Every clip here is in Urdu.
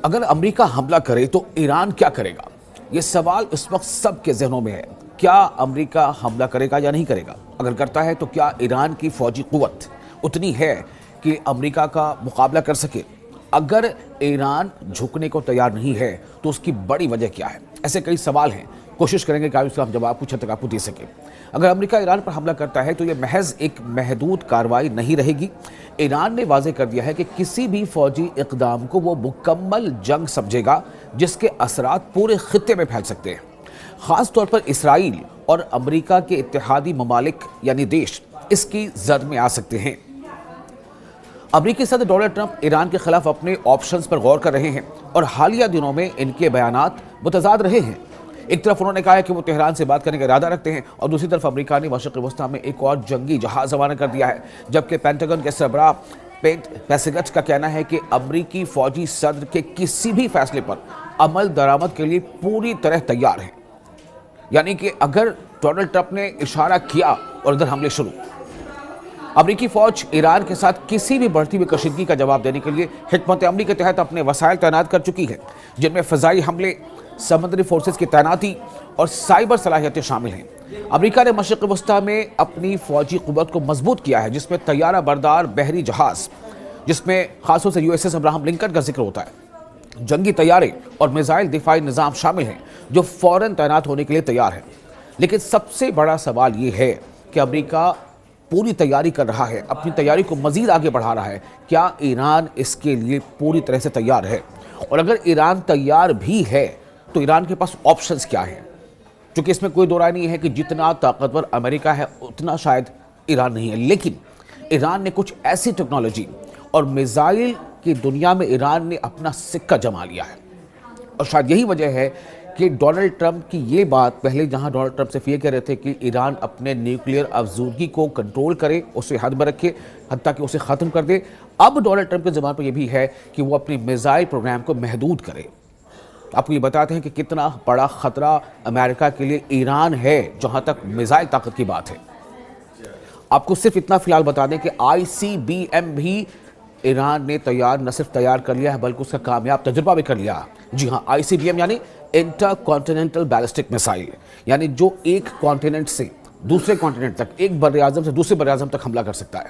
اگر امریکہ حملہ کرے تو ایران کیا کرے گا؟ یہ سوال اس وقت سب کے ذہنوں میں ہے۔ کیا امریکہ حملہ کرے گا یا نہیں کرے گا؟ اگر کرتا ہے تو کیا ایران کی فوجی قوت اتنی ہے کہ امریکہ کا مقابلہ کر سکے؟ اگر ایران جھکنے کو تیار نہیں ہے تو اس کی بڑی وجہ کیا ہے؟ ایسے کئی سوال ہیں، کوشش کریں گے کہ اس کا جواب کچھ حد تک آپ کو دے سکیں۔ اگر امریکہ ایران پر حملہ کرتا ہے تو یہ محض ایک محدود کارروائی نہیں رہے گی۔ ایران نے واضح کر دیا ہے کہ کسی بھی فوجی اقدام کو وہ مکمل جنگ سمجھے گا جس کے اثرات پورے خطے میں پھیل سکتے ہیں۔ خاص طور پر اسرائیل اور امریکہ کے اتحادی ممالک یعنی دیش اس کی زد میں آ سکتے ہیں۔ امریکی صدر ڈونلڈ ٹرمپ ایران کے خلاف اپنے آپشنز پر غور کر رہے ہیں اور حالیہ دنوں میں ان کے بیانات متضاد رہے ہیں۔ ایک طرف انہوں نے کہا ہے کہ وہ تہران سے بات کرنے کا ارادہ رکھتے ہیں اور دوسری طرف امریکہ نے مشرق وسطیٰ میں ایک اور جنگی جہاز روانہ کر دیا ہے، جبکہ پینٹاگن کے سربراہ پیٹ پیسیگٹ کا کہنا ہے کہ امریکی فوجی صدر کے کسی بھی فیصلے پر عمل درآمد کے لیے پوری طرح تیار ہیں۔ یعنی کہ اگر ڈونلڈ ٹرمپ نے اشارہ کیا اور ادھر حملے شروع، امریکی فوج ایران کے ساتھ کسی بھی بڑھتی ہوئی کشیدگی کا جواب دینے کے لیے حکمت عملی کے تحت اپنے وسائل تعینات کر چکی ہے، جن میں فضائی حملے، سمندری فورسز کی تعیناتی اور سائبر صلاحیتیں شامل ہیں۔ امریکہ نے مشرق وسطیٰ میں اپنی فوجی قوت کو مضبوط کیا ہے، جس میں طیارہ بردار بحری جہاز، جس میں خاص طور سے USS ابراہم لنکن کا ذکر ہوتا ہے، جنگی طیارے اور میزائل دفاعی نظام شامل ہیں جو فوراً تعینات ہونے کے لیے تیار ہیں۔ لیکن سب سے بڑا سوال یہ ہے کہ امریکہ پوری تیاری کر رہا ہے، اپنی تیاری کو مزید آگے بڑھا رہا ہے۔ کیا ایران اس کے لیے پوری طرح سے تیار ہے؟ اور اگر ایران تیار بھی ہے تو ایران کے پاس آپشنز کیا ہیں؟ چونکہ اس میں کوئی دو رائے نہیں ہے کہ جتنا طاقتور امریکہ ہے اتنا شاید ایران نہیں ہے، لیکن ایران نے کچھ ایسی ٹیکنالوجی اور میزائل کی دنیا میں ایران نے اپنا سکہ جما لیا ہے، اور شاید یہی وجہ ہے کہ ڈونلڈ ٹرمپ کی یہ بات پہلے جہاں ڈونلڈ ٹرمپ سے یہ کہہ رہے تھے کہ ایران اپنے نیوکلیئر افزودگی کو کنٹرول کرے، اسے حد میں رکھے، حتیٰ کہ اسے ختم کر دے، اب ڈونلڈ ٹرمپ کے زبان پر یہ بھی ہے کہ وہ اپنی میزائل پروگرام کو محدود کرے۔ آپ کو یہ بتاتے ہیں کہ کتنا بڑا خطرہ امریکہ کے لیے ایران ہے جہاں تک میزائل طاقت کی بات ہے۔ آپ کو صرف اتنا فی الحال بتا دیں کہ ICBM بھی ایران نے نہ صرف تیار کر لیا ہے بلکہ اس کا کامیاب تجربہ بھی کر لیا ہے۔ جی ہاں، ICBM یعنی انٹر کانٹیننٹل بیلسٹک میسائل، یعنی جو ایک کانٹیننٹ سے دوسرے کانٹیننٹ تک، ایک بر اعظم سے دوسرے بر اعظم تک حملہ کر سکتا ہے،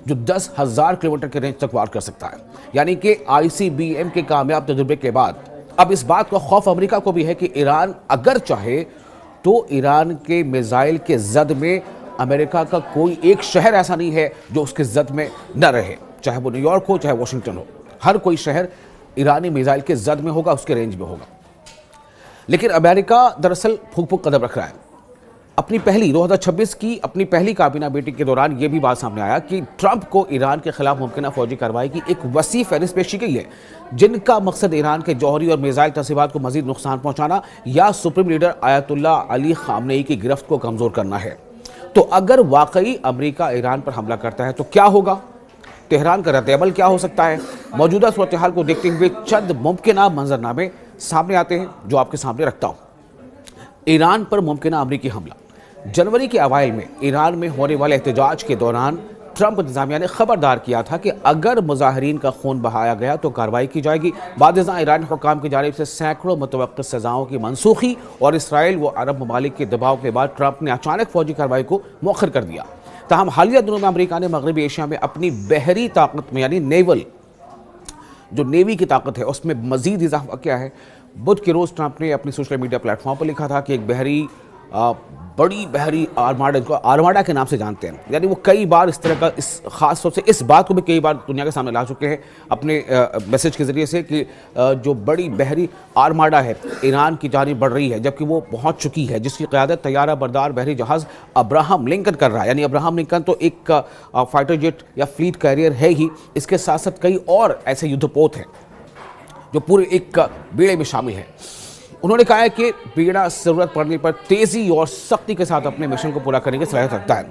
جو 10,000 کلومیٹر کے رینج تک وار کر سکتا ہے۔ یعنی کہ ICBM کے کامیاب تجربے کے بعد اب اس بات کا خوف امریکہ کو بھی ہے کہ ایران اگر چاہے تو ایران کے میزائل کے زد میں امریکہ کا کوئی ایک شہر ایسا نہیں ہے جو اس کے زد میں نہ رہے، چاہے وہ نیو یارک ہو چاہے واشنگٹن ہو، ہر کوئی شہر ایرانی میزائل کے زد میں ہوگا، اس کے رینج میں ہوگا۔ لیکن امریکہ دراصل پھک پھک قدم رکھ رہا ہے۔ اپنی پہلی 2026 کی اپنی پہلی کابینہ میٹنگ کے دوران یہ بھی بات سامنے آیا کہ ٹرمپ کو ایران کے خلاف ممکنہ فوجی کارروائی کی ایک وسیع فہرست پیش کی گئی ہے، جن کا مقصد ایران کے جوہری اور میزائل تنصیبات کو مزید نقصان پہنچانا یا سپریم لیڈر آیت اللہ علی خامنئی کی گرفت کو کمزور کرنا ہے۔ تو اگر واقعی امریکہ ایران پر حملہ کرتا ہے تو کیا ہوگا؟ تہران کا رد عمل کیا ہو سکتا ہے؟ موجودہ صورتحال کو دیکھتے ہوئے چند ممکنہ منظرنامے سامنے آتے ہیں جو آپ کے سامنے رکھتا ہوں۔ ایران پر ممکنہ امریکی حملہ۔ جنوری کے اوائل میں ایران میں ہونے والے احتجاج کے دوران ٹرمپ انتظامیہ نے خبردار کیا تھا کہ اگر مظاہرین کا خون بہایا گیا تو کارروائی کی جائے گی۔ بعد ازاں ایرانی حکام کی جانب سے سینکڑوں متوقع سزاؤں کی منسوخی اور اسرائیل و عرب ممالک کے دباؤ کے بعد ٹرمپ نے اچانک فوجی کارروائی کو مؤخر کر دیا۔ تاہم حالیہ دنوں میں امریکہ نے مغربی ایشیا میں اپنی بحری طاقت میں یعنی جو نیوی کی طاقت ہے اس میں مزید اضافہ کیا ہے۔ بدھ کے روز ٹرمپ نے اپنی سوشل میڈیا پلیٹ فارم پر لکھا تھا کہ ایک بڑی بحری آرماڈا، کو آرماڈا کے نام سے جانتے ہیں، یعنی وہ کئی بار اس طرح کا خاص طور سے اس بات کو بھی کئی بار دنیا کے سامنے لا چکے ہیں اپنے میسج کے ذریعے سے کہ جو بڑی بحری آرماڈا ہے ایران کی جانب بڑھ رہی ہے، جبکہ وہ پہنچ چکی ہے، جس کی قیادت طیارہ بردار بحری جہاز ابراہم لنکن کر رہا ہے۔ یعنی ابراہم لنکن تو ایک فائٹر جیٹ یا فلیٹ کیریئر ہے ہی، اس کے ساتھ ساتھ کئی اور ایسے یدھ پوت ہیں جو پورے ایک بیڑے میں شامل ہیں۔ انہوں نے کہا ہے کہ بیڑا ضرورت پڑنے پر تیزی اور سختی کے ساتھ اپنے مشن کو پورا کرنے کی صلاحیت رکھتا ہے۔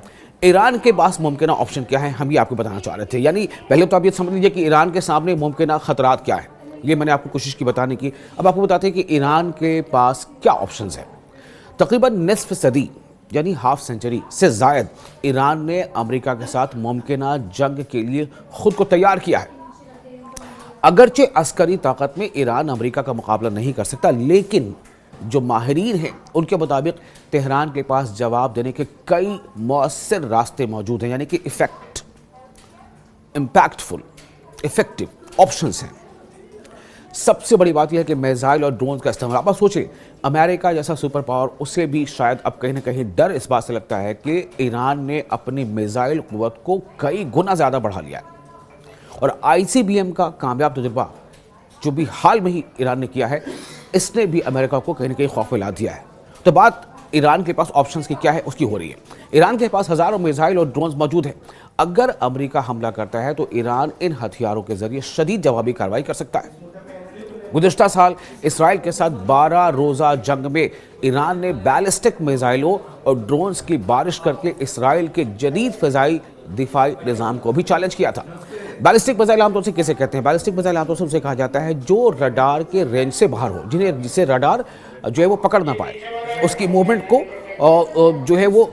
ایران کے پاس ممکنہ آپشن کیا ہے، ہم یہ آپ کو بتانا چاہ رہے تھے۔ یعنی پہلے تو آپ یہ سمجھ لیجئے کہ ایران کے سامنے ممکنہ خطرات کیا ہیں، یہ میں نے آپ کو کوشش کی بتانے کی۔ اب آپ کو بتاتے ہیں کہ ایران کے پاس کیا آپشنز ہیں۔ تقریباً نصف صدی یعنی ہاف سینچری سے زائد ایران نے امریکہ کے ساتھ ممکنہ جنگ کے لیے خود کو تیار کیا ہے۔ اگرچہ عسکری طاقت میں ایران امریکہ کا مقابلہ نہیں کر سکتا، لیکن جو ماہرین ہیں ان کے مطابق تہران کے پاس جواب دینے کے کئی مؤثر راستے موجود ہیں، یعنی کہ امپیکٹفل افیکٹو آپشنز ہیں۔ سب سے بڑی بات یہ ہے کہ میزائل اور ڈرونز کا استعمال، آپ سوچیں امریکہ جیسا سپر پاور، اسے بھی شاید اب کہیں نہ کہیں ڈر اس بات سے لگتا ہے کہ ایران نے اپنی میزائل قوت کو کئی گنا زیادہ بڑھا لیا ہے، اور ICBM کا کامیاب تجربہ جو بھی حال میں ہی ایران نے کیا ہے، اس نے بھی امریکہ کو کہیں نہ کہیں خوف لا دیا ہے۔ تو بات ایران کے پاس آپشنز کی کیا ہے اس کی ہو رہی ہے۔ ایران کے پاس ہزاروں میزائل اور ڈرونز موجود ہیں۔ اگر امریکہ حملہ کرتا ہے تو ایران ان ہتھیاروں کے ذریعے شدید جوابی کارروائی کر سکتا ہے۔ گزشتہ سال اسرائیل کے ساتھ 12 روزہ جنگ میں ایران نے بیلسٹک میزائلوں اور ڈرونز کی بارش کر کے اسرائیل کے جدید فضائی دفاعی نظام کو بھی چیلنج کیا تھا۔ بیلسٹک میزائل عام طور سے کیسے کہتے ہیں؟ بیلسٹک میزائل عام طور سے اسے کہا جاتا ہے جو رڈار کے رینج سے باہر ہو، جسے رڈار جو ہے وہ پکڑ نہ پائے، اس کی موومنٹ کو جو ہے وہ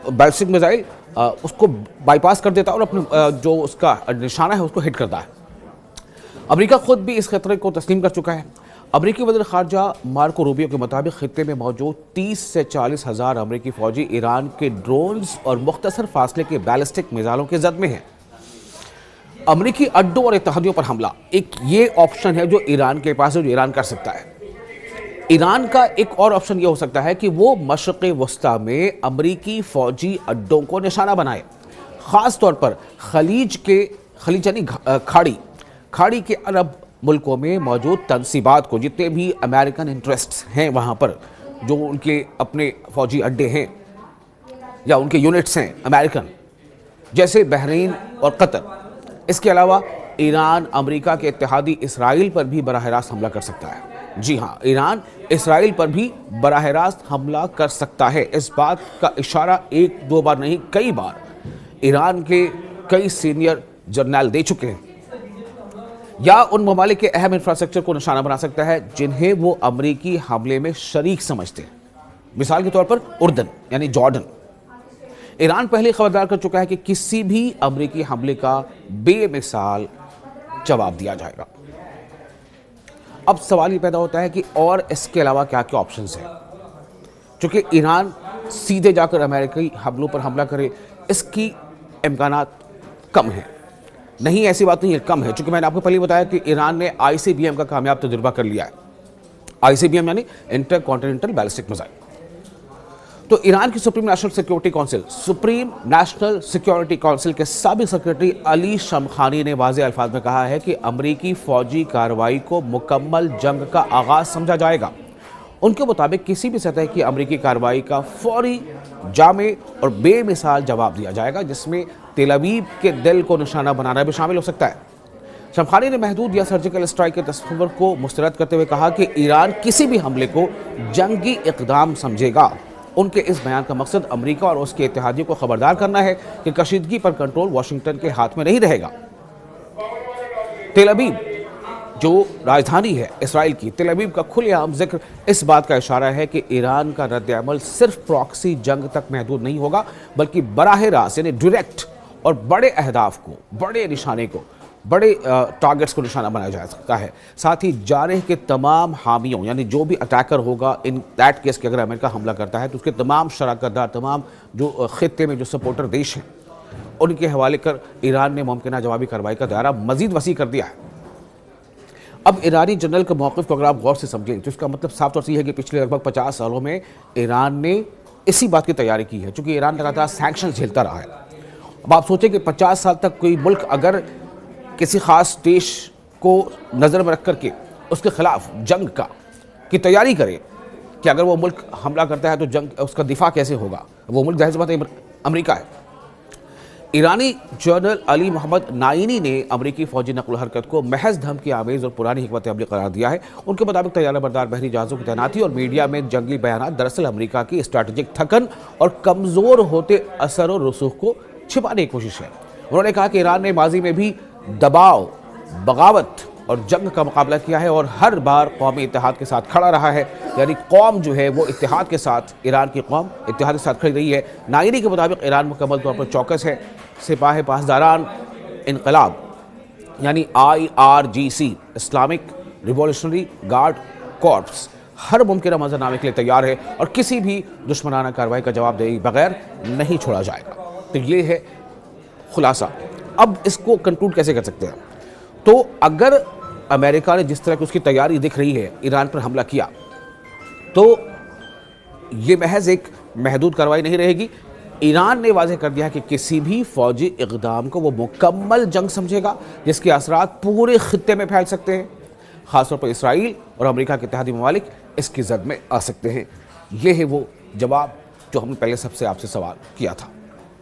بیلسٹک میزائل اس کو بائی پاس کر دیتا ہے اور اپنے جو اس کا نشانہ ہے اس کو ہٹ کرتا ہے۔ امریکہ خود بھی اس خطرے کو تسلیم کر چکا ہے۔ امریکی وزیر خارجہ مارکو روبیو کے مطابق خطے میں موجود 30 سے 40 ہزار امریکی فوجی ایران کے ڈرونز اور مختصر فاصلے کے بیلسٹک میزائلوں کے زد میں ہیں۔ امریکی اڈوں اور اتحادیوں پر حملہ ایک یہ آپشن ہے جو ایران کے پاس ہے، جو ایران کر سکتا ہے۔ ایران کا ایک اور آپشن یہ ہو سکتا ہے کہ وہ مشرق وسطی میں امریکی فوجی اڈوں کو نشانہ بنائے، خاص طور پر خلیج یعنی کھاڑی کے عرب ملکوں میں موجود تنصیبات کو، جتنے بھی امریکن انٹرسٹس ہیں وہاں پر، جو ان کے اپنے فوجی اڈے ہیں یا ان کے یونٹس ہیں امریکن، جیسے بحرین اور قطر۔ اس کے علاوہ ایران امریکہ کے اتحادی اسرائیل پر بھی براہ راست حملہ کر سکتا ہے۔ جی ہاں، ایران اسرائیل پر بھی براہ راست حملہ کر سکتا ہے۔ اس بات کا اشارہ ایک دو بار نہیں، کئی بار ایران کے کئی سینئر جرنیل دے چکے ہیں۔ یا ان ممالک کے اہم انفراسٹرکچر کو نشانہ بنا سکتا ہے جنہیں وہ امریکی حملے میں شریک سمجھتے ہیں۔ مثال کے طور پر اردن یعنی جارڈن۔ ایران پہلے خبردار کر چکا ہے کہ کسی بھی امریکی حملے کا بے مثال جواب دیا جائے گا۔ اب سوال یہ پیدا ہوتا ہے کہ اور اس کے علاوہ کیا کیا آپشنز ہیں؟ چونکہ ایران سیدھے جا کر امریکی حملوں پر حملہ کرے، اس کی امکانات کم ہیں۔ نہیں، ایسی بات نہیں ہے، کم ہے، چونکہ میں نے آپ کو پہلے بتایا کہ ایران نے ICBM کا کامیاب تجربہ کر لیا ہے۔ ICBM یعنی انٹر کانٹیننٹل بیلسٹک میزائل۔ تو ایران کی سپریم نیشنل سیکیورٹی کونسل کے سابق سیکریٹری علی شمخانی نے واضح الفاظ میں کہا ہے کہ امریکی فوجی کارروائی کو مکمل جنگ کا آغاز سمجھا جائے گا۔ ان کے مطابق کسی بھی سطح کی امریکی کارروائی کا فوری، جامع اور بے مثال جواب دیا جائے گا، جس میں تل ابیب کے دل کو نشانہ بنانا بھی شامل ہو سکتا ہے۔ شمخانی نے محدود یا سرجیکل اسٹرائک کے تصور کو مسترد کرتے ہوئے کہا کہ ایران کسی بھی حملے کو جنگی اقدام سمجھے گا۔ ان کے اس بیان کا مقصد امریکہ اور اس کے اتحادیوں کو خبردار کرنا ہے کہ کشیدگی پر کنٹرول واشنگٹن کے ہاتھ میں نہیں رہے گا۔ تل ابیب جو راجدھانی ہے اسرائیل کی، تل ابیب کا کھلے عام ذکر اس بات کا اشارہ ہے کہ ایران کا رد عمل صرف پراکسی جنگ تک محدود نہیں ہوگا، بلکہ براہ راست یعنی ڈائریکٹ اور بڑے اہداف کو، بڑے نشانے کو، بڑے ٹارگٹس کو نشانہ بنایا جا سکتا ہے۔ ساتھ ہی جارح کے تمام حامیوں یعنی جو بھی اٹیکر ہوگا ان دیٹ کیس کہ اگر امریکہ حملہ کرتا ہے تو اس کے تمام شراکت دار، تمام جو خطے میں جو سپورٹر دیش ہیں، ان کے حوالے کر ایران نے ممکنہ جوابی کارروائی کا دائرہ مزید وسیع کر دیا ہے۔ اب ایرانی جنرل کے موقف کو اگر آپ غور سے سمجھیں تو اس کا مطلب صاف طور سے یہ ہے کہ پچھلے لگ بھگ 50 سالوں میں ایران نے اسی بات کی تیاری کی ہے، چونکہ ایران لگاتار سینکشنز جھیلتا رہا ہے۔ اب آپ سوچیں کہ 50 سال تک کوئی ملک اگر کسی خاص دیش کو نظر میں رکھ کر کے اس کے خلاف جنگ کی تیاری کرے کہ اگر وہ ملک حملہ کرتا ہے تو جنگ اس کا دفاع کیسے ہوگا، وہ ملک ظاہر سی بات ہے امریکہ ہے۔ ایرانی جنرل علی محمد نائینی نے امریکی فوجی نقل و حرکت کو محض دھمکی آمیز اور پرانی حکمت عملی قرار دیا ہے۔ ان کے مطابق طیارہ بردار بحری جہازوں کی تعیناتی اور میڈیا میں جنگی بیانات دراصل امریکہ کی اسٹریٹجک تھکن اور کمزور ہوتے اثر و رسوخ کو چھپانے کی کوشش ہے۔ انہوں نے کہا کہ ایران نے ماضی میں بھی دباؤ، بغاوت اور جنگ کا مقابلہ کیا ہے اور ہر بار قومی اتحاد کے ساتھ کھڑا رہا ہے، یعنی قوم جو ہے وہ اتحاد کے ساتھ، ایران کی قوم اتحاد کے ساتھ کھڑی رہی ہے۔ نائینی کے مطابق ایران مکمل طور پر چوکس ہے۔ سپاہ پاسداران انقلاب یعنی IRGC Islamic Revolutionary Guard Corps ہر ممکنہ منظرنامے کے لیے تیار ہے اور کسی بھی دشمنانہ کارروائی کا جواب دے بغیر نہیں چھوڑا جائے گا۔ تو یہ ہے خلاصہ۔ اب اس کو کنکلوڈ کیسے کر سکتے ہیں؟ تو اگر امریکہ نے جس طرح کی اس کی تیاری دکھ رہی ہے ایران پر حملہ کیا تو یہ محض ایک محدود کارروائی نہیں رہے گی۔ ایران نے واضح کر دیا ہے کہ کسی بھی فوجی اقدام کو وہ مکمل جنگ سمجھے گا جس کے اثرات پورے خطے میں پھیل سکتے ہیں۔ خاص طور پر اسرائیل اور امریکہ کے اتحادی ممالک اس کی زد میں آ سکتے ہیں۔ یہ ہے وہ جواب جو ہم نے پہلے سب سے آپ سے سوال کیا تھا۔